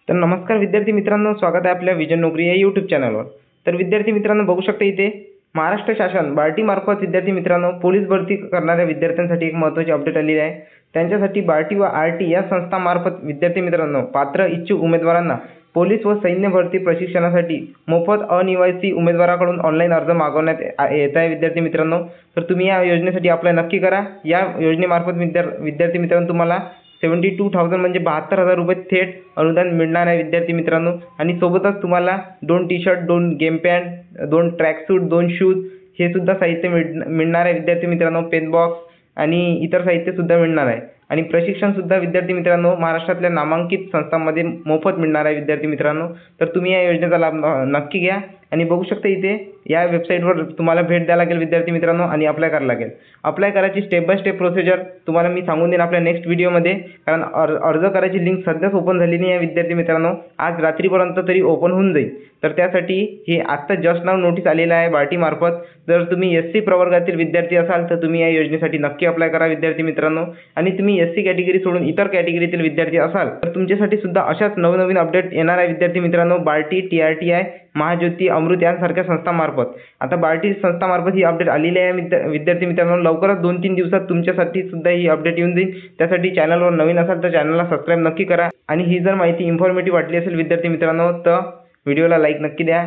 तर नमस्कार विद्यार्थी मित्रांनो, स्वागत आहे आपल्या विजन नोकरी या यूट्यूब चॅनलवर। तर विद्यार्थी मित्रांनो, बघू शकता इथे महाराष्ट्र शासन बार्टी मार्फत विद्यार्थी मित्रांनो पोलीस भरती करणाऱ्या विद्यार्थ्यांसाठी एक महत्त्वाची अपडेट आली आहे। त्यांच्यासाठी बार्टी व आरटी या संस्थांमार्फत विद्यार्थी मित्रांनो पात्र इच्छुक उमेदवारांना पोलीस व सैन्य भरती प्रशिक्षणासाठी मोफत अनिवासी उमेदवाराकडून ऑनलाईन अर्ज मागवण्यात येत आहे। विद्यार्थी मित्रांनो, तर तुम्ही या योजनेसाठी अप्लाय नक्की करा। या योजनेमार्फत विद्यार्थी मित्रांनो तुम्हाला 72,000 म्हणजे 72,000 रुपये थेट अनुदान मिळणार आहे विद्यार्थी मित्रांनो। आणि सोबतच तुम्हाला 2 टी-शर्ट, 2 गेम पॅन्ट, 2 ट्रॅक सूट, 2 शूज हे सुद्धा साहित्य मिळणार आहे विद्यार्थी मित्रांनो। पेन बॉक्स आणि इतर साहित्य सुद्धा मिळणार आहे। आणि प्रशिक्षण सुद्धा विद्यार्थी मित्रांनो महाराष्ट्रातल्या नामांकित संस्थांमध्ये मोफत मिळणार आहे विद्यार्थी मित्रांनो। तर तुम्ही या योजनेचा लाभ नक्की घ्या। आणि बघू शकता इथे या वेबसाईटवर तुम्हाला भेट द्यायला लागेल विद्यार्थी मित्रांनो आणि अप्लाय करायला लागेल। अप्लाय करायची स्टेप बाय स्टेप प्रोसिजर तुम्हाला मी सांगून देईन आपल्या नेक्स्ट व्हिडिओमध्ये, कारण अर्ज करायची लिंक सध्याच ओपन झाली नाही आहे विद्यार्थी मित्रांनो। आज रात्रीपर्यंत तरी ओपन होऊन जाईल। तर त्यासाठी हे आत्ता जस्ट नाव नोटीस आलेलं आहे बार्टी मार्फत। जर तुम्ही एससी प्रवर्गातील विद्यार्थी असाल तर तुम्ही या योजनेसाठी नक्की अप्लाय करा विद्यार्थी मित्रांनो। आणि तुम्ही एससी कॅटेगरी सोडून इतर कॅटेगरीतील विद्यार्थी असाल तर तुमच्यासाठी सुद्धा अशाच नवनवीन अपडेट येणार आहे विद्यार्थी मित्रांनो। बार्टी, TRTI, महाज्योती, अमृत यांसारख्या संस्थांमार्फत आता बार्टी संस्थांमार्फत ही अपडेट आलेली आहे विद्यार्थी मित्रांनो। लवकरच 2-3 दिवसात तुमच्यासाठी सुद्धा ही अपडेट येऊन जाईल। त्यासाठी चॅनलवर नवीन असाल तर चॅनलला सबस्क्राईब नक्की करा। आणि ही जर माहिती इन्फॉर्मेटिव्ह वाटली असेल विद्यार्थी मित्रांनो तर व्हिडिओला लाईक नक्की द्या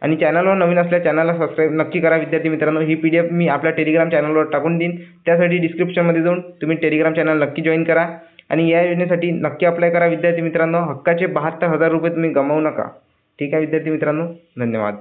आणि चॅनलवर नवीन असल्यास चॅनलला सबस्क्राईब नक्की करा विद्यार्थी मित्रांनो। ही PDF मी आपल्या टेलिग्राम चॅनलवर टाकून देईन, त्यासाठी डिस्क्रिप्शनमध्ये जाऊन तुम्ही टेलिग्राम चॅनल नक्की जॉईन करा आणि या योजनेसाठी नक्की अप्लाय करा विद्यार्थी मित्रांनो। हक्काचे 72,000 रुपये तुम्ही गमावू नका। ठीक आहे विद्यार्थी मित्रांनो, धन्यवाद।